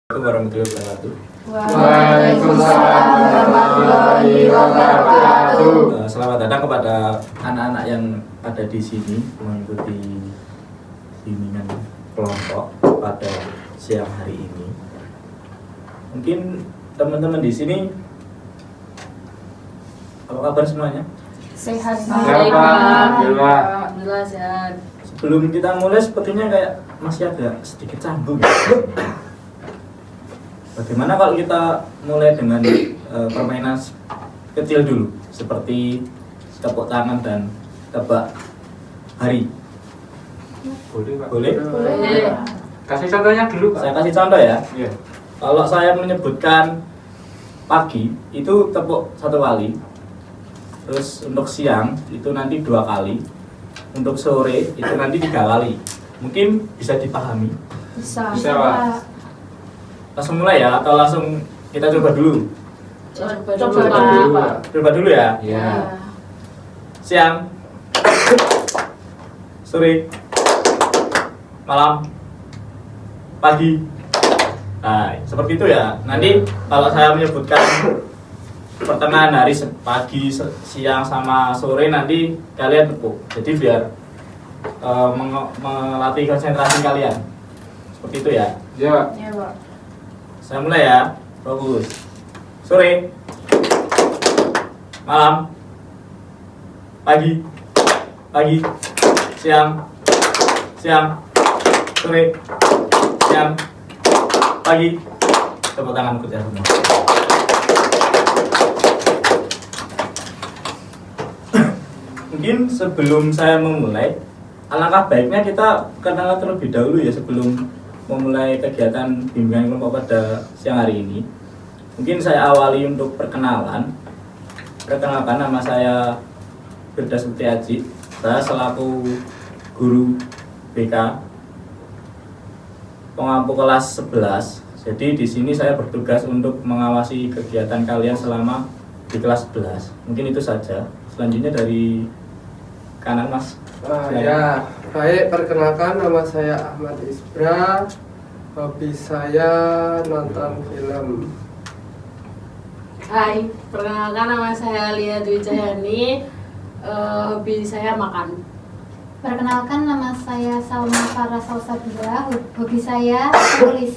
Warahmatullahi wabarakatuh. Waalaikumsalam warahmatullahi wabarakatuh. Selamat datang kepada anak-anak yang ada di sini mengikuti bimbingan kelompok pada siang hari ini. Mungkin teman-teman di sini apa kabar semuanya? Sehat. Alhamdulillah sehat. Sebelum kita mulai sepertinya kayak masih ada sedikit canggung. Bagaimana kalau kita mulai dengan permainan kecil dulu, seperti tepuk tangan dan tebak hari? Boleh, Pak. Boleh? Boleh. Kasih contohnya dulu, Pak. Saya kasih contoh ya. Iya. Kalau saya menyebutkan pagi itu tepuk 1 kali, terus untuk siang itu nanti 2 kali, untuk sore itu nanti 3 kali. Mungkin bisa dipahami. Bisa. Bisa, Pak. Langsung mulai ya, atau langsung kita coba dulu? Coba dulu, Pak. Coba dulu ya. Iya. Siang, sore, malam, pagi. Nah, seperti itu ya. Nanti kalau saya menyebutkan pertengahan hari pagi, siang sama sore, nanti kalian tepuk. Jadi biar melatih konsentrasi kalian. Seperti itu ya. Iya, Pak. Iya, Pak. Saya mulai ya. Fokus. Sore, malam, pagi, siang, sore, siang, pagi. Tepuk tangan untuk ya semua. Mungkin sebelum saya memulai, alangkah baiknya kita kenalan terlebih dahulu ya sebelum memulai kegiatan bimbingan kelompok pada siang hari ini. Mungkin saya awali untuk perkenalan. Perkenalkan, nama saya Firda Sutiaji. Saya selaku guru BK pengampu kelas 11. Jadi di sini saya bertugas untuk mengawasi kegiatan kalian selama di kelas 11. Mungkin itu saja. Selanjutnya dari kanan, Mas. Ya, baik, perkenalkan nama saya Ahmad Isbra. Hobi saya nonton film. Hai, perkenalkan nama saya Lia Dwi Cahyani. Hobi saya makan. Perkenalkan, nama saya Salma Farah Sausabila. Hobi saya menulis.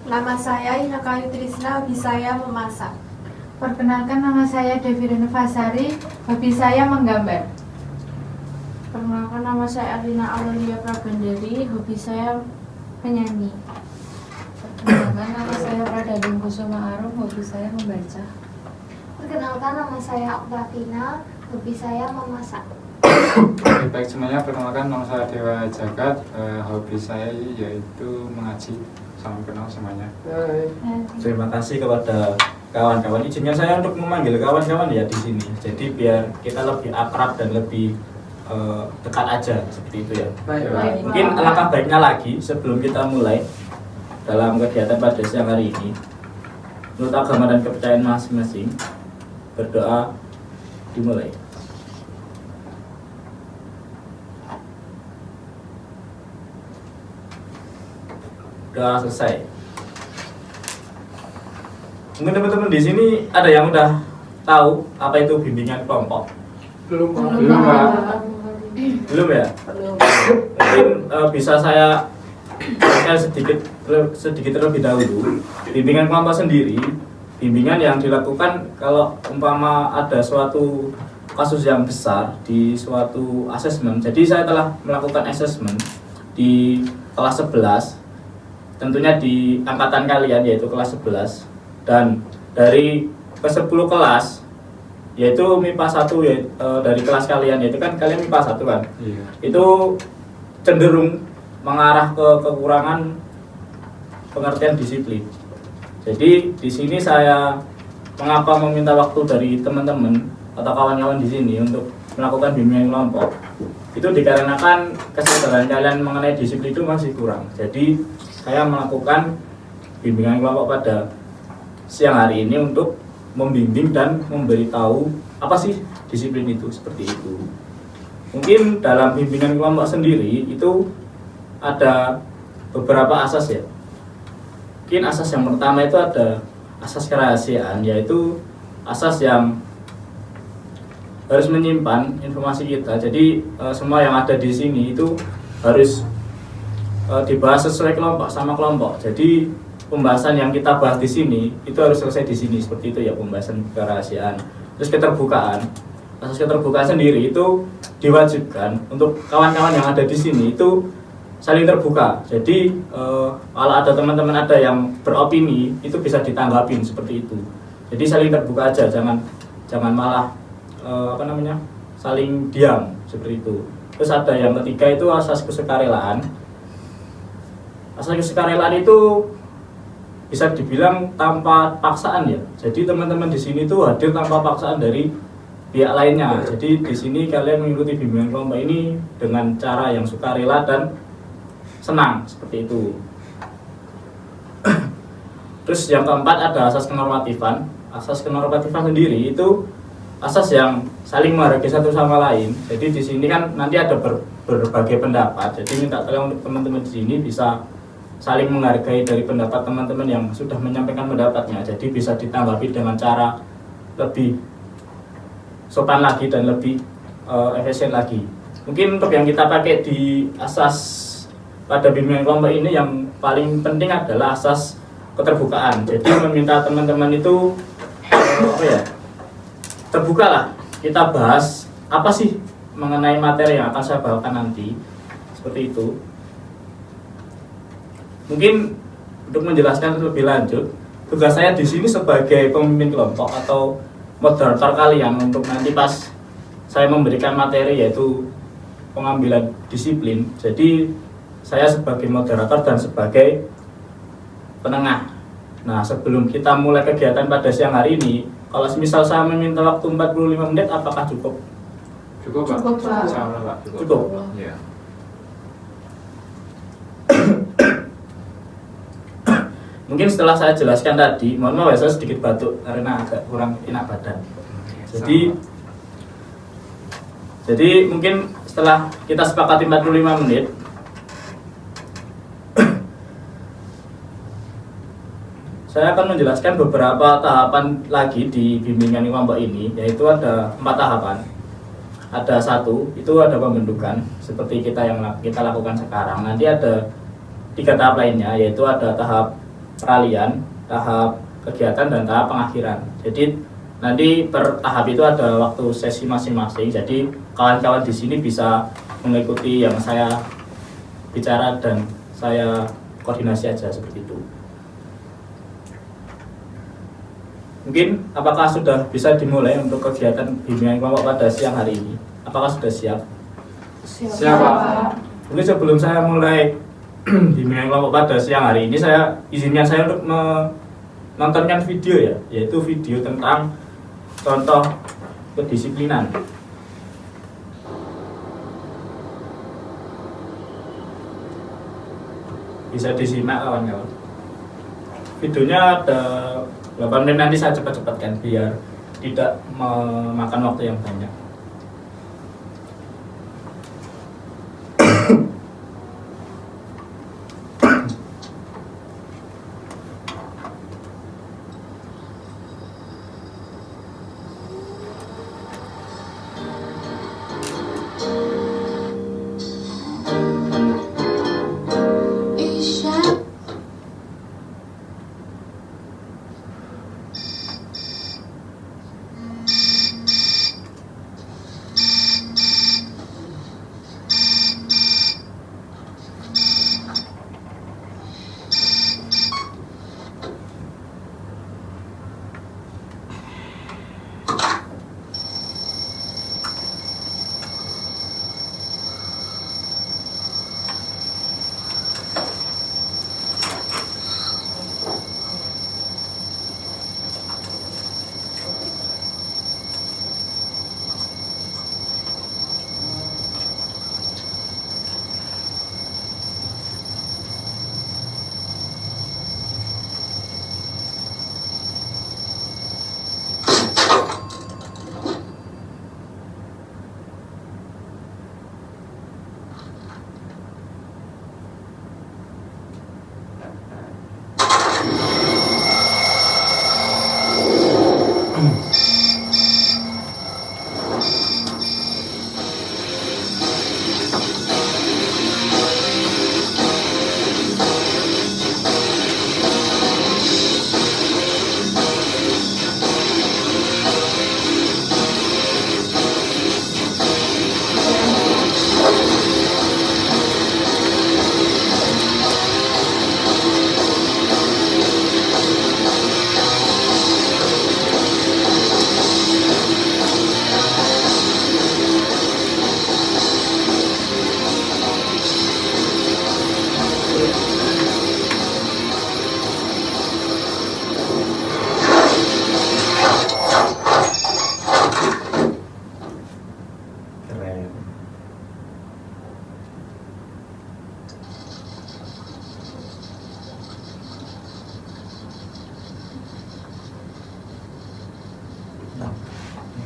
Nama saya Inakayu Trisna, hobi saya memasak. Perkenalkan, nama saya Devi Renufasari, hobi saya menggambar. Perkenalkan, nama saya Arina Aurelia Prabandari, hobi saya penyanyi. Perkenalkan, nama saya Radading Kusuma Arum, hobi saya membaca. Perkenalkan, nama saya Oktaviana. Hobi saya memasak. Baik semuanya, perkenalkan nama saya Dewa Jagat. Hobi saya yaitu mengaji. Salam kenal semuanya. Hai. Terima kasih kepada kawan-kawan. Izinkan saya untuk memanggil kawan-kawan ya di sini. Jadi biar kita lebih akrab dan lebih dekat aja seperti itu ya. Baik, Baik. Mungkin alangkah baiknya lagi sebelum kita mulai dalam kegiatan pada siang hari ini, menurut agama dan kepercayaan masing-masing, berdoa dimulai. Doa selesai. Mungkin teman-teman di sini ada yang udah tahu apa itu bimbingan kelompok? belum Pak. Belum, Pak. Belum ya? Belum. Mungkin bisa saya jelaskan sedikit terlebih dahulu. Bimbingan kelompok sendiri, bimbingan yang dilakukan kalau umpama ada suatu kasus yang besar di suatu asesmen. Jadi saya telah melakukan asesmen di kelas 11, tentunya di angkatan kalian yaitu kelas 11, dan dari ke 10 kelas yaitu MIPA 1 ya, dari kelas kalian, yaitu kan kalian MIPA 1 kan, Iya. itu cenderung mengarah ke kekurangan pengertian disiplin. Jadi di sini saya mengapa meminta waktu dari teman-teman atau kawan-kawan di sini untuk melakukan bimbingan kelompok, itu dikarenakan kesadaran kalian mengenai disiplin itu masih kurang. Jadi saya melakukan bimbingan kelompok pada siang hari ini untuk membimbing dan memberitahu apa sih disiplin itu, seperti itu. Mungkin dalam bimbingan kelompok sendiri itu ada beberapa asas ya. Mungkin asas yang pertama itu ada asas kerahasiaan, yaitu asas yang harus menyimpan informasi kita. Jadi semua yang ada di sini itu harus dibahas sesuai kelompok sama kelompok. Jadi pembahasan yang kita bahas di sini itu harus selesai di sini, seperti itu ya, pembahasan kerahasiaan. Terus keterbukaan. Asas keterbukaan sendiri itu diwajibkan untuk kawan-kawan yang ada di sini itu saling terbuka. Jadi kalau ada teman-teman ada yang beropini itu bisa ditanggapin seperti itu. Jadi saling terbuka aja, jangan malah saling diam seperti itu. Terus ada yang ketiga itu asas kesukarelaan. Asas kesukarelaan itu bisa dibilang tanpa paksaan ya. Jadi teman-teman di sini tuh hadir tanpa paksaan dari pihak lainnya. Jadi di sini kalian mengikuti bimbingan kelompok ini dengan cara yang sukarela dan senang seperti itu. Terus yang keempat ada asas kenormatifan. Asas kenormatifan sendiri itu asas yang saling menghargai satu sama lain. Jadi di sini kan nanti ada berbagai pendapat. Jadi minta tolong untuk teman-teman di sini bisa saling menghargai dari pendapat teman-teman yang sudah menyampaikan pendapatnya. Jadi bisa ditanggapi dengan cara lebih sopan lagi dan lebih efisien lagi. Mungkin untuk yang kita pakai di asas pada bimbingan kelompok ini yang paling penting adalah asas keterbukaan. Jadi meminta teman-teman itu terbuka lah, kita bahas apa sih mengenai materi yang akan saya bawakan nanti, seperti itu. Mungkin untuk menjelaskan lebih lanjut, tugas saya di sini sebagai pemimpin kelompok atau moderator kalian untuk nanti pas saya memberikan materi yaitu pengambilan disiplin. Jadi saya sebagai moderator dan sebagai penengah. Nah, sebelum kita mulai kegiatan pada siang hari ini, kalau misal saya meminta waktu 45 menit, apakah cukup? Cukup, Pak. Cukup, Pak. Insyaallah, Pak. Cukup. Iya. Mungkin setelah saya jelaskan tadi, mohon maaf ya, saya sedikit batuk karena agak kurang enak badan. Jadi mungkin setelah kita sepakati 45 menit, saya akan menjelaskan beberapa tahapan lagi di bimbingan kelompok ini, yaitu ada 4 tahapan. Ada 1, itu ada pembentukan seperti kita lakukan sekarang. Nanti ada 3 tahap lainnya, yaitu ada tahap peralihan, tahap kegiatan, dan tahap pengakhiran. Jadi nanti per tahap itu ada waktu sesi masing-masing. Jadi kawan-kawan di sini bisa mengikuti yang saya bicara dan saya koordinasi aja seperti itu. Mungkin apakah sudah bisa dimulai untuk kegiatan bimbingan kelompok pada siang hari ini? Apakah sudah siap? Siap, Pak. Mungkin sebelum saya mulai bimbingan kelompok pada siang hari ini, saya izinkan saya untuk menontonkan video ya, yaitu video tentang contoh kedisiplinan. Bisa disimak kawan-kawan. Videonya ada 8 menit, nanti saya cepat-cepatkan biar tidak memakan waktu yang banyak.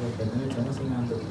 Ini udah masih ngantuk.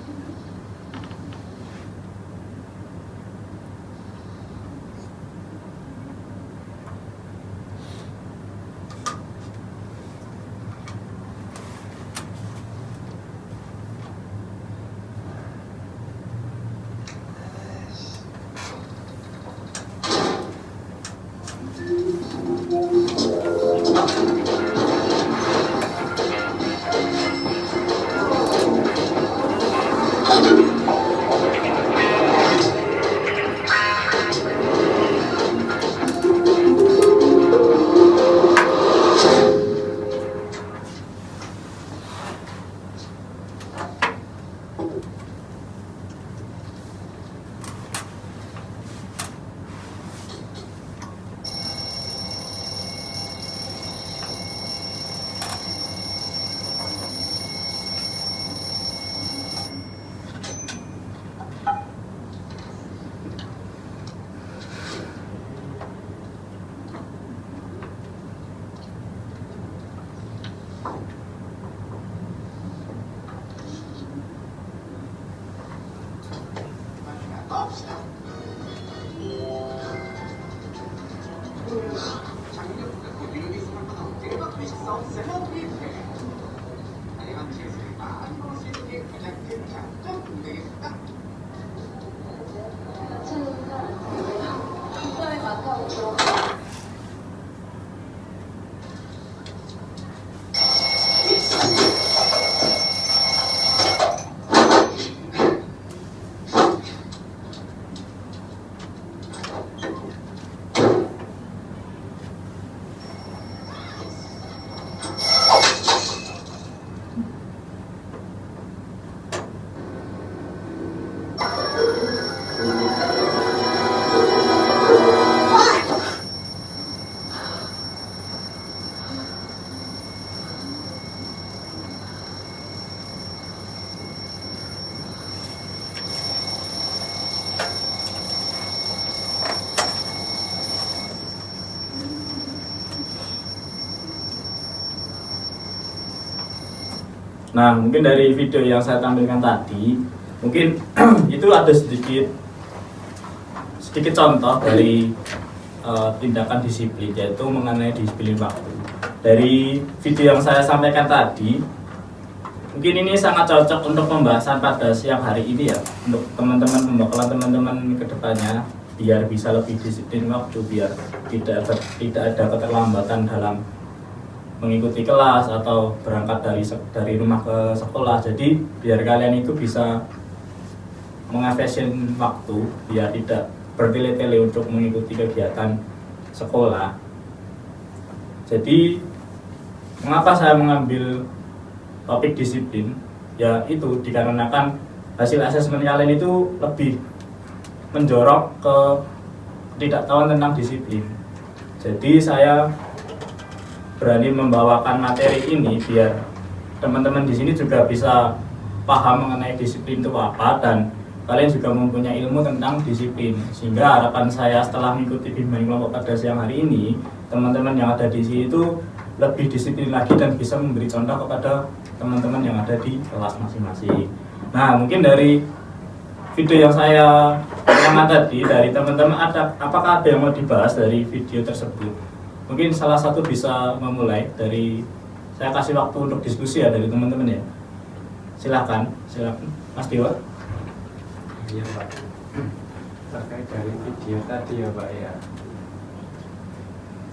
Nah, mungkin dari video yang saya tampilkan tadi, mungkin itu ada sedikit contoh dari tindakan disiplin, yaitu mengenai disiplin waktu. Dari video yang saya sampaikan tadi, mungkin ini sangat cocok untuk pembahasan pada siang hari ini ya, untuk teman-teman, pembekalan teman-teman ke depannya, biar bisa lebih disiplin waktu, biar tidak ada keterlambatan dalam mengikuti kelas atau berangkat dari rumah ke sekolah. Jadi biar kalian itu bisa mengefisien waktu, biar tidak bertele-tele untuk mengikuti kegiatan sekolah. Jadi mengapa saya mengambil topik disiplin? Ya itu dikarenakan hasil asesmen kalian itu lebih menjorok ke ketidaktahuan tentang disiplin. Jadi saya berani membawakan materi ini biar teman-teman di sini juga bisa paham mengenai disiplin itu apa, dan kalian juga mempunyai ilmu tentang disiplin. Sehingga harapan saya setelah mengikuti bimbingan kelompok pada siang hari ini, teman-teman yang ada di sini itu lebih disiplin lagi dan bisa memberi contoh kepada teman-teman yang ada di kelas masing-masing. Nah, mungkin dari video yang saya yang tadi dari teman-teman, apakah ada yang mau dibahas dari video tersebut? Mungkin salah satu bisa memulai dari, saya kasih waktu untuk diskusi ya dari teman-teman ya. Silakan Mas Dewa. Iya Pak, terkait dari video tadi ya Pak ya,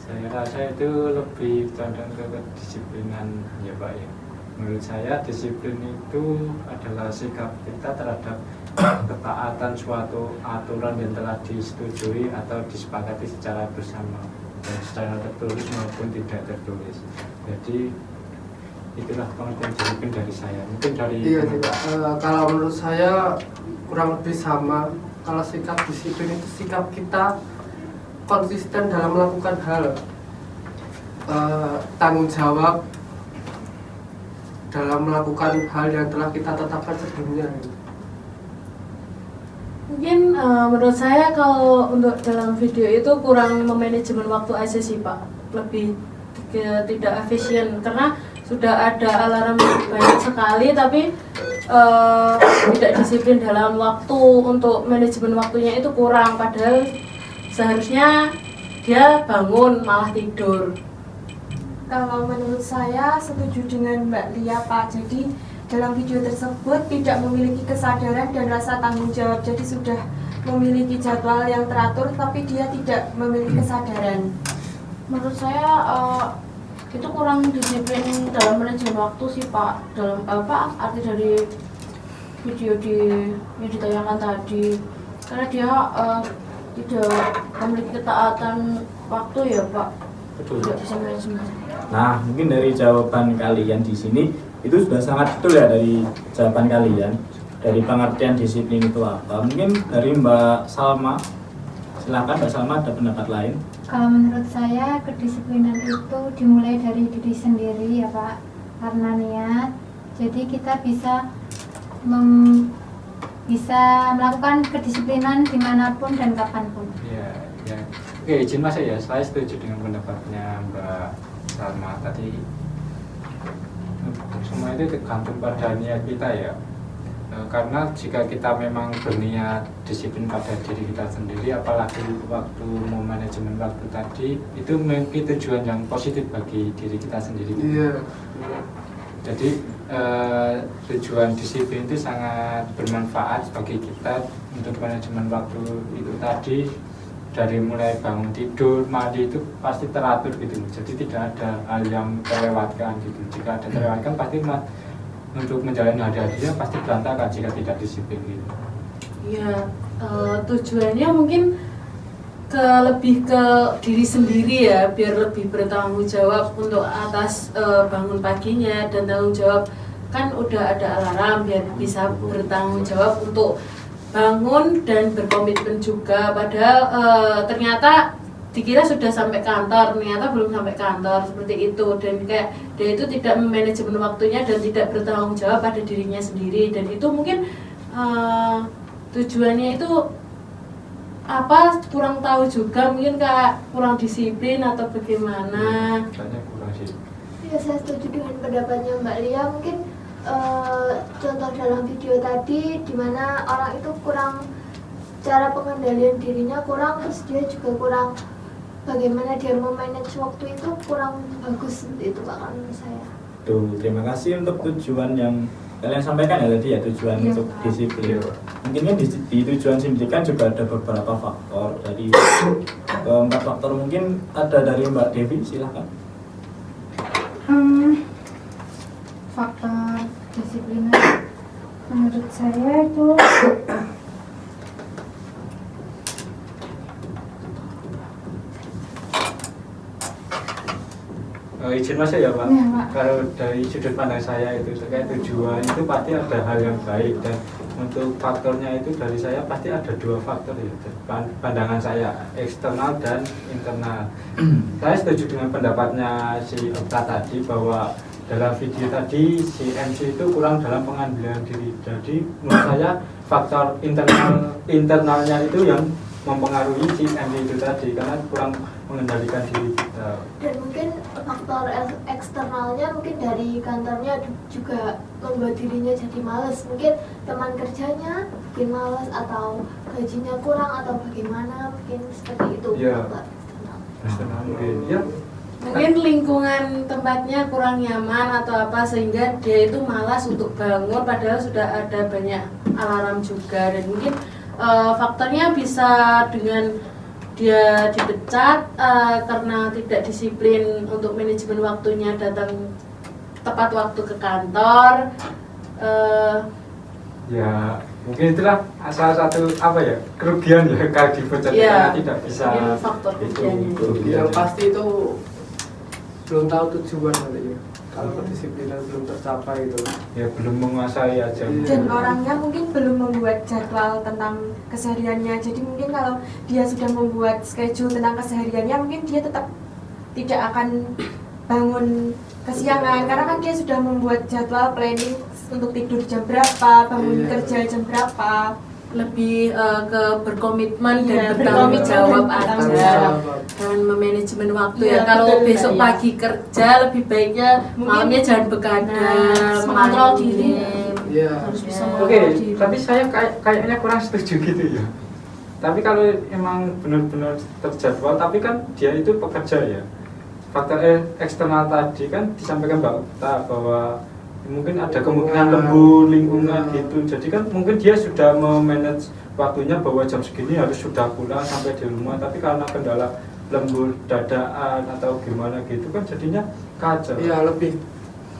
saya rasa itu lebih condong ke kedisiplinan ya Pak ya. Menurut saya disiplin itu adalah sikap kita terhadap ketaatan suatu aturan yang telah disetujui atau disepakati secara bersama, secara tertulis maupun tidak tertulis. Jadi itulah pengertian disiplin dari saya. Mungkin dari Iya tidak. Kalau menurut saya kurang lebih sama. Kalau sikap disiplin itu sikap kita konsisten dalam melakukan hal, tanggung jawab dalam melakukan hal yang telah kita tetapkan sebelumnya. Mungkin menurut saya kalau untuk dalam video itu kurang memanajemen waktu aja sih Pak, lebih tidak efisien, karena sudah ada alarm banyak sekali tapi tidak disiplin dalam waktu, untuk manajemen waktunya itu kurang, padahal seharusnya dia bangun malah tidur. Kalau menurut saya setuju dengan Mbak Lia Pak. Jadi dalam video tersebut tidak memiliki kesadaran dan rasa tanggung jawab. Jadi sudah memiliki jadwal yang teratur tapi dia tidak memiliki kesadaran. Menurut saya itu kurang disiplin dalam manajemen waktu sih Pak. Dalam apa arti dari video yang ditayangkan tadi, karena dia tidak memiliki ketaatan waktu ya Pak. Betul. Tidak bisa manajemen. Nah, mungkin dari jawaban kalian di sini itu sudah sangat betul ya, dari jawaban kalian, dari pengertian disiplin itu apa. Mungkin dari Mbak Salma, silakan Mbak Salma, ada pendapat lain. Kalau menurut saya kedisiplinan itu dimulai dari diri sendiri ya Pak, karena niat. Jadi kita bisa bisa melakukan kedisiplinan dimanapun dan kapanpun. Ya, ya. Oke, izin Mas ya, saya setuju dengan pendapatnya Mbak Salma tadi. Semua itu tergantung pada niat kita ya. Karena jika kita memang berniat disiplin pada diri kita sendiri, apalagi waktu mau manajemen waktu tadi, itu memiliki tujuan yang positif bagi diri kita sendiri. Iya. Jadi tujuan disiplin itu sangat bermanfaat bagi kita untuk manajemen waktu itu tadi. Dari mulai bangun tidur, mandi itu pasti teratur gitu. Jadi tidak ada hal yang terlewatkan gitu. Jika ada terlewatkan pasti untuk menjalani hari-harinya pasti berantakan jika tidak disiplin gitu. Ya, tujuannya mungkin lebih ke diri sendiri ya, biar lebih bertanggung jawab untuk atas bangun paginya, dan tanggung jawab kan udah ada alarm, biar bisa bertanggung jawab untuk bangun dan berkomitmen juga. Padahal ternyata dikira sudah sampai kantor, ternyata belum sampai kantor, seperti itu. Dan kayak dia itu tidak memanajemen waktunya dan tidak bertanggung jawab pada dirinya sendiri, dan itu mungkin tujuannya itu apa, kurang tahu juga, mungkin kayak kurang disiplin atau bagaimana. Banyak kurang sih. Ya, saya setuju dengan pendapatnya Mbak Lia. Mungkin contoh dalam video tadi di mana orang itu kurang, cara pengendalian dirinya kurang, terus dia juga kurang bagaimana dia memanage waktu itu kurang bagus, seperti itu Pak kalau menurut saya. Tuh, terima kasih untuk tujuan yang kalian sampaikan ya tadi ya, tujuan untuk disiplin. Mungkin kan di tujuan disiplin kan juga ada beberapa faktor. Dari keempat faktor mungkin ada dari Mbak Devi, silahkan. Faktor disiplin menurut saya itu Izin Mas ya Pak. Ya, Pak. Kalau dari sudut pandang saya itu terkait tujuan itu pasti ada hal yang baik, dan untuk faktornya itu dari saya pasti ada dua faktor ya, pandangan saya, eksternal dan internal. Saya setuju dengan pendapatnya si Okta tadi bahwa dalam video tadi si MC itu kurang dalam pengambilan diri. Jadi menurut saya faktor internalnya itu yang mempengaruhi si MC itu tadi, karena kurang mengendalikan diri kita. Dan mungkin faktor eksternalnya mungkin dari kantornya juga membuat dirinya jadi malas. Mungkin teman kerjanya bikin malas, atau gajinya kurang, atau bagaimana, mungkin seperti itu. Iya. Faktor eksternal. Eksternal mungkin ya. Mungkin lingkungan tempatnya kurang nyaman atau apa, sehingga dia itu malas untuk bangun padahal sudah ada banyak alarm juga. Dan mungkin faktornya bisa dengan dia dipecat karena tidak disiplin untuk manajemen waktunya, datang tepat waktu ke kantor. Ya mungkin itulah salah satu apa ya, kerugian ya kalau dipecat Ya, karena tidak bisa mungkin faktor kerugiannya. kerugian. Yang pasti itu belum tahu tujuan kali ya. Kalau kedisiplinan belum tercapai itu. Ya belum menguasai aja. Dan orangnya mungkin belum membuat jadwal tentang kesehariannya. Jadi mungkin kalau dia sudah membuat schedule tentang kesehariannya, mungkin dia tetap tidak akan bangun kesiangan, karena kan dia sudah membuat jadwal planning untuk tidur jam berapa, bangun kerja jam berapa. lebih ke berkomitmen dan Iya, bertanggung berkomitmen jawab dan bertanggung aja jawab. dan memanajemen waktu Iya, ya. Kalau betul, besok Mbak, pagi kerja lebih baiknya Mungkin- malamnya jangan begadang, mengontrol main. diri. Iya. Harus bisa Ya. Oke, mengontrol diri. tapi saya kayaknya kurang setuju gitu ya. Tapi kalau emang benar-benar terjadwal, tapi kan dia itu pekerja ya. Faktor eksternal tadi kan disampaikan Mbak Okta bahwa mungkin ada kemungkinan lembur lingkungan gitu. Jadi kan mungkin dia sudah memanage waktunya bahwa jam segini harus sudah pulang sampai di rumah. Tapi karena kendala lembur dadaan atau gimana gitu kan jadinya kacau. Iya, lebih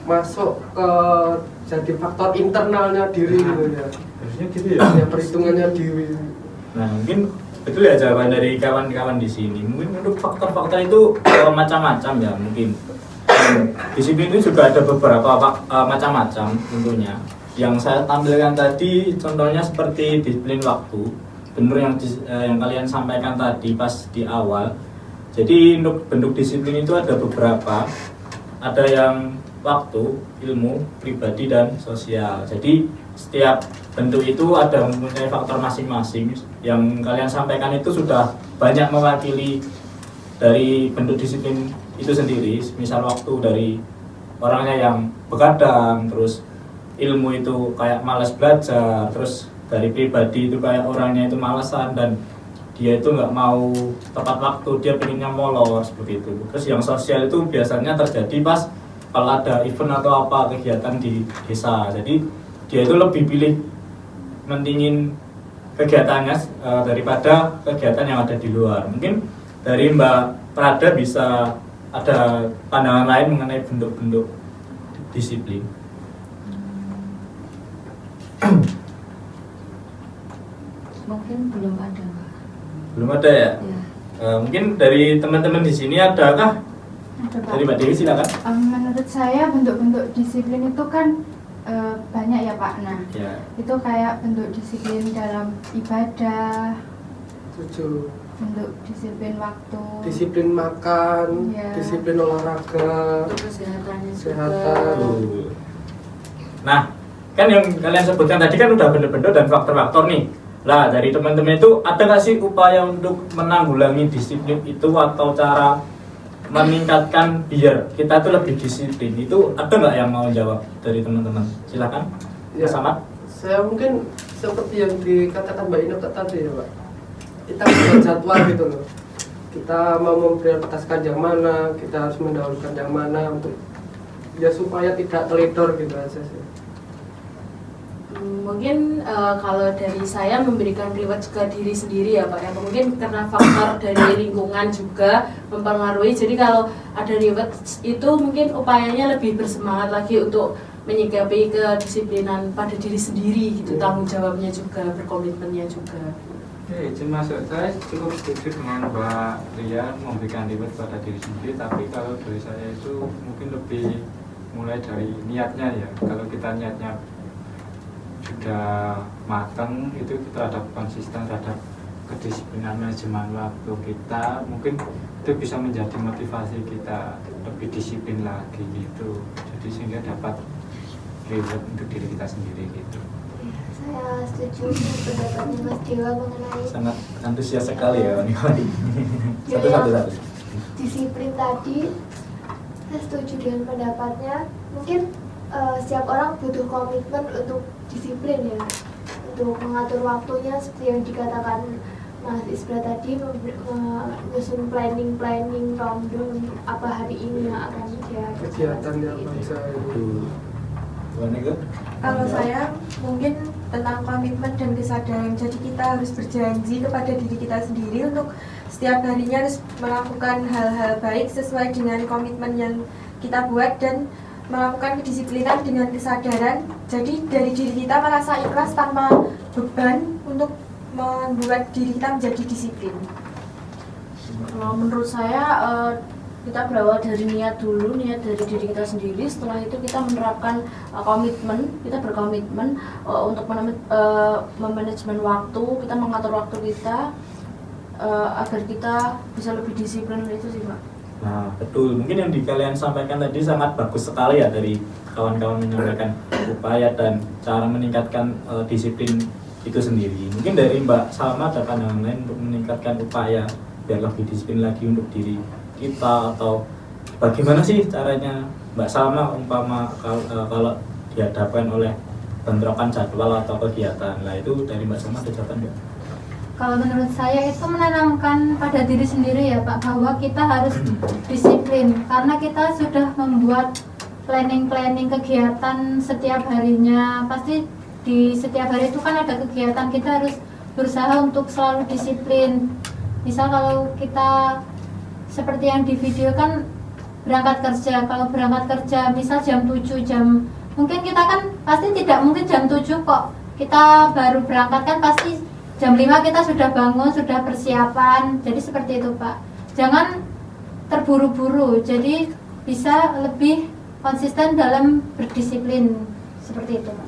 masuk ke jadi faktor internalnya diri gitu ya. Harusnya gitu ya. Ya perhitungannya diri. Nah, mungkin betul ya jawaban dari kawan-kawan di sini. Mungkin untuk faktor-faktor itu macam-macam ya mungkin. Dan disiplin itu juga ada beberapa macam-macam tentunya. Yang saya tampilkan tadi contohnya seperti disiplin waktu. Benar yang kalian sampaikan tadi pas di awal. Jadi untuk bentuk disiplin itu ada beberapa. Ada yang waktu, ilmu, pribadi dan sosial. Jadi setiap bentuk itu ada mempunyai faktor masing-masing. Yang kalian sampaikan itu sudah banyak mewakili dari bentuk disiplin itu sendiri. Misal waktu dari orangnya yang begadang, terus ilmu itu kayak malas belajar, terus dari pribadi itu kayak orangnya itu malesan dan dia itu nggak mau tepat waktu, dia pengennya molor seperti itu. Terus yang sosial itu biasanya terjadi pas kalau ada event atau apa kegiatan di desa. Jadi dia itu lebih pilih mentingin kegiatannya daripada kegiatan yang ada di luar. Mungkin dari Mbak Prada bisa ada pandangan lain mengenai bentuk-bentuk disiplin. Mungkin belum ada, Mbak. Belum ada ya? Ya. Mungkin dari teman-teman di sini adakah? Ada, Pak. Dari Mbak Dewi silakan. Menurut saya bentuk-bentuk disiplin itu kan banyak ya Pak. Nah, Ya. itu kayak bentuk disiplin dalam ibadah, Setuju. bentuk disiplin waktu, Disiplin makan, Iya. disiplin olahraga. Untuk kesehatannya Kesehatan. juga. Nah, kan yang kalian sebutkan tadi kan udah bentuk-bentuk dan faktor-faktor nih. Lah, dari teman-teman itu ada nggak sih upaya untuk menanggulangi disiplin itu atau cara meningkatkan biar kita tuh lebih disiplin? Itu ada nggak yang mau jawab dari teman-teman? Silakan. Ya. Mas Ahmad. Saya mungkin seperti yang dikatakan Mbak Ina tadi ya Pak. Kita punya jadwal gitu loh. Kita mau memprioritaskan yang mana, kita harus mendahulukan yang mana untuk ya supaya tidak teledor gitu aja sih. Mungkin kalau dari saya memberikan reward ke diri sendiri ya Pak ya, mungkin karena faktor dari lingkungan juga mempengaruhi. Jadi kalau ada reward itu mungkin upayanya lebih bersemangat lagi untuk menyikapi kedisiplinan pada diri sendiri gitu, tanggung jawabnya juga, berkomitmennya juga. Oke, izin masuk. Saya cukup setuju dengan Mbak Ria memberikan reward pada diri sendiri, tapi kalau dari saya itu mungkin lebih mulai dari niatnya ya. Kalau kita niatnya sudah matang, itu kita terhadap konsisten terhadap kedisiplinan manajemen waktu kita, mungkin itu bisa menjadi motivasi kita lebih disiplin lagi gitu. Jadi sehingga dapat reward untuk diri kita sendiri gitu. Saya setuju dengan pendapatnya Mas Dewa mengenai Sangat antusias sekali ya kawan-kawan. Ya, Satu-satu. disiplin tadi. Saya setuju dengan pendapatnya. Mungkin setiap orang butuh komitmen untuk disiplin ya, untuk mengatur waktunya seperti yang dikatakan Mas Isbra tadi, menyusun planning rundown apa hari ini yang akan dia Kegiatan yang itu. baca itu. Kalau saya mungkin tentang komitmen dan kesadaran. Jadi kita harus berjanji kepada diri kita sendiri untuk setiap harinya harus melakukan hal-hal baik sesuai dengan komitmen yang kita buat dan melakukan kedisiplinan dengan kesadaran. Jadi dari diri kita merasa ikhlas tanpa beban untuk membuat diri kita menjadi disiplin. Kalau menurut saya kita berawal dari niat dulu, niat dari diri kita sendiri. Setelah itu kita menerapkan komitmen, kita berkomitmen untuk memanajemen waktu, kita mengatur waktu kita agar kita bisa lebih disiplin. Itu sih Pak. Nah, betul. Mungkin yang kalian sampaikan tadi sangat bagus sekali ya dari kawan-kawan menyampaikan upaya dan cara meningkatkan disiplin itu sendiri. Mungkin dari Mbak Salma ada pandangan lain untuk meningkatkan upaya biar lebih disiplin lagi untuk diri kita, atau bagaimana sih caranya Mbak Salma umpama kalau dihadapkan oleh bentrokan jadwal atau kegiatan? Nah itu dari Mbak Salma ada jawaban nggak? Kalau menurut saya itu menanamkan pada diri sendiri ya Pak, bahwa kita harus disiplin karena kita sudah membuat planning kegiatan setiap harinya. Pasti di setiap hari itu kan ada kegiatan, kita harus berusaha untuk selalu disiplin. Misal kalau kita seperti yang di video kan berangkat kerja, kalau berangkat kerja misal jam 7 mungkin kita kan pasti tidak mungkin jam 7 kok kita baru berangkat, kan pasti jam 5 kita sudah bangun, sudah persiapan. Jadi seperti itu Pak, jangan terburu-buru, jadi bisa lebih konsisten dalam berdisiplin, seperti itu Pak.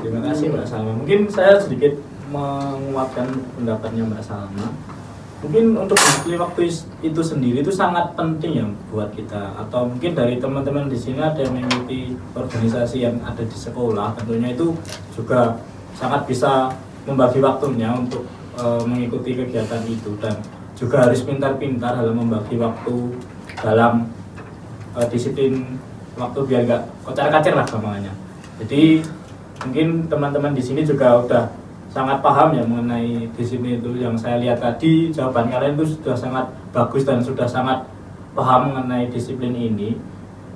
Terima kasih Mbak Salma. Mungkin saya sedikit menguatkan pendapatnya Mbak Salma. Mungkin untuk disiplin waktu itu sendiri itu sangat penting ya buat kita, atau mungkin dari teman-teman di sini ada yang mengikuti organisasi yang ada di sekolah, tentunya itu juga sangat bisa membagi waktunya untuk mengikuti kegiatan itu, dan juga harus pintar-pintar dalam membagi waktu dalam disiplin waktu biar nggak kocar-kacir lah gampangannya. Jadi mungkin teman-teman di sini juga udah sangat paham ya mengenai disiplin itu. Yang saya lihat tadi jawaban kalian itu sudah sangat bagus dan sudah sangat paham mengenai disiplin ini.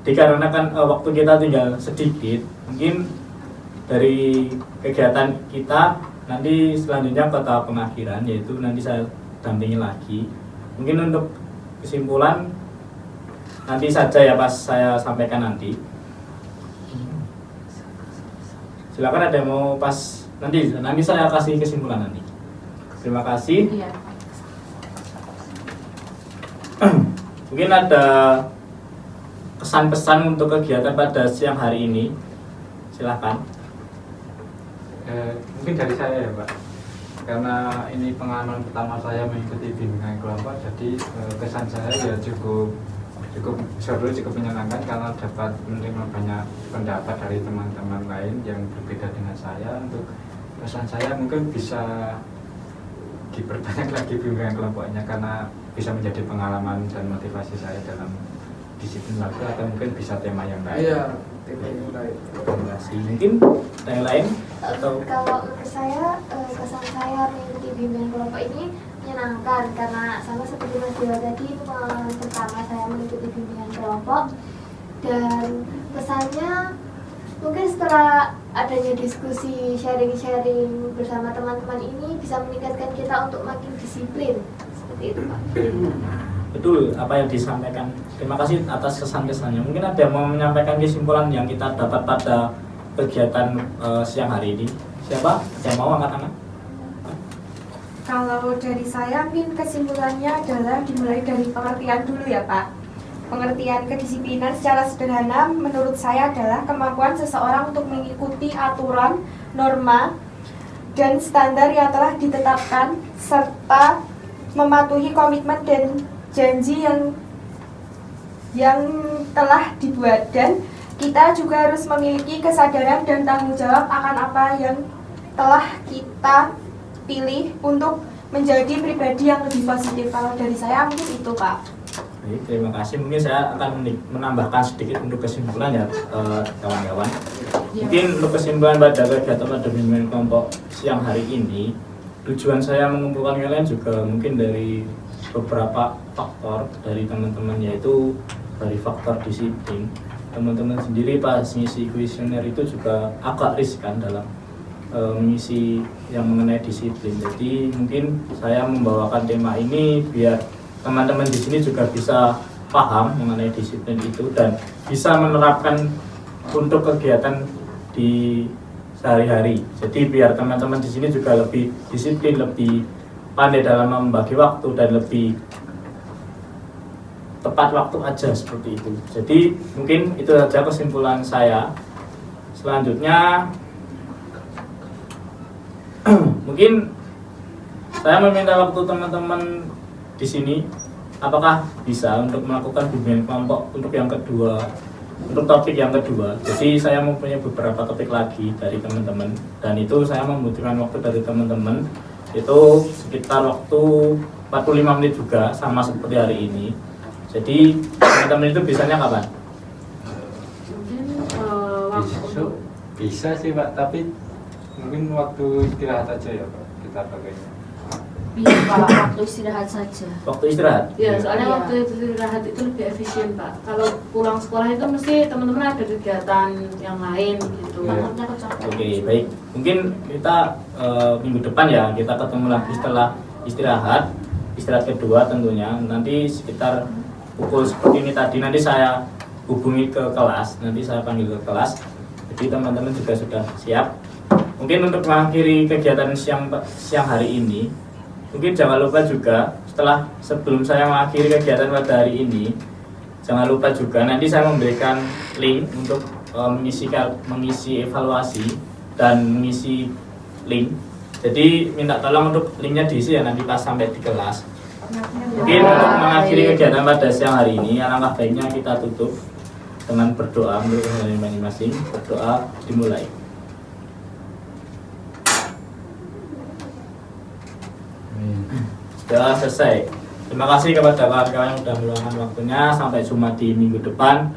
Dikarenakan waktu kita tinggal sedikit, mungkin dari kegiatan kita nanti selanjutnya ke tahap pengakhiran, yaitu nanti saya dampingi lagi. Mungkin untuk kesimpulan nanti saja ya pas saya sampaikan nanti. Silakan ada yang mau pas nanti saya kasih kesimpulan nanti. Terima kasih. Iya. Mungkin ada kesan-pesan untuk kegiatan pada siang hari ini. Silakan. Mungkin dari saya ya Pak, karena ini pengalaman pertama saya mengikuti bimbingan kelompok, jadi kesan saya ya cukup seru, cukup menyenangkan karena dapat menerima banyak pendapat dari teman-teman lain yang berbeda dengan saya. Untuk pesan saya mungkin bisa diperbanyak lagi bimbingan kelompoknya, karena bisa menjadi pengalaman dan motivasi saya dalam disiplin waktu, atau mungkin bisa tema yang lain. Iya, tema yang lain. Terima kasih. Mungkin ada yang lain atau Kalau menurut saya, kesan saya mengikuti bimbingan kelompok ini menyenangkan karena sama seperti Mas Dewa tadi, itu pengalaman pertama saya mengikuti bimbingan kelompok. Dan pesannya mungkin setelah adanya diskusi sharing-sharing bersama teman-teman ini bisa meningkatkan kita untuk makin disiplin, seperti itu Pak. betul apa yang disampaikan. Terima kasih atas kesan-kesannya. Mungkin ada yang mau menyampaikan kesimpulan yang kita dapat pada kegiatan siang hari ini. Siapa yang mau angkat tangan? Kalau dari saya, mungkin kesimpulannya adalah dimulai dari pengertian dulu ya Pak. Pengertian kedisiplinan secara sederhana menurut saya adalah kemampuan seseorang untuk mengikuti aturan, norma, dan standar yang telah ditetapkan, serta mematuhi komitmen dan janji yang telah dibuat. Dan kita juga harus memiliki kesadaran dan tanggung jawab akan apa yang telah kita pilih untuk menjadi pribadi yang lebih positif. Kalau dari saya mungkin itu Pak. Baik, terima kasih. Mungkin saya akan menambahkan sedikit untuk kesimpulan ya kawan-kawan. Mungkin untuk kesimpulan pada kegiatan pada bimbingan kelompok siang hari ini, tujuan saya mengumpulkan kalian juga mungkin dari beberapa faktor dari teman-teman, yaitu dari faktor disiplin. Teman-teman sendiri pas ngisi kuesioner itu juga agak riskan dalam mengisi yang mengenai disiplin. Jadi mungkin saya membawakan tema ini biar teman-teman di sini juga bisa paham mengenai disiplin itu dan bisa menerapkan untuk kegiatan di sehari-hari. Jadi biar teman-teman di sini juga lebih disiplin, lebih pandai dalam membagi waktu dan lebih tepat waktu aja seperti itu. Jadi mungkin itu saja kesimpulan saya. Selanjutnya mungkin saya meminta waktu teman-teman di sini, apakah bisa untuk melakukan bimbingan kelompok untuk yang kedua untuk topik yang kedua. Jadi saya mempunyai beberapa topik lagi dari teman-teman, dan itu saya membutuhkan waktu dari teman-teman itu sekitar waktu 45 menit juga, sama seperti hari ini. Jadi teman-teman itu bisanya kapan? Mungkin Besok bisa sih Pak, tapi mungkin waktu istirahat aja ya Pak kita pakainya. Iya Pak, waktu istirahat saja. Waktu istirahat? ya soalnya Iya. waktu istirahat itu lebih efisien Pak. Kalau pulang sekolah itu mesti teman-teman ada kegiatan yang lain gitu. Iya. Takutnya kecapean. Oke, baik. Mungkin kita minggu depan ya, kita ketemu lagi setelah istirahat kedua tentunya. Nanti sekitar pukul seperti ini tadi, nanti saya hubungi ke kelas, nanti saya panggil ke kelas. Jadi teman-teman juga sudah siap. Mungkin untuk mengakhiri kegiatan siang hari ini, mungkin jangan lupa juga sebelum saya mengakhiri kegiatan pada hari ini, jangan lupa juga nanti saya memberikan link untuk mengisi evaluasi dan mengisi link. Jadi minta tolong untuk linknya diisi ya nanti pas sampai di kelas. Mungkin untuk mengakhiri kegiatan pada siang hari ini, alangkah baiknya kita tutup dengan berdoa untuk masing-masing. Berdoa dimulai. Sudah selesai. Terima kasih kepada kawan-kawan yang sudah meluangkan waktunya. Sampai jumpa di minggu depan.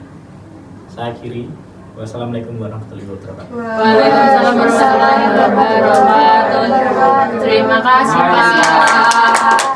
Saya akhiri. Wassalamualaikum warahmatullahi wabarakatuh. Waalaikumsalam warahmatullahi wabarakatuh. Terima kasih Pak.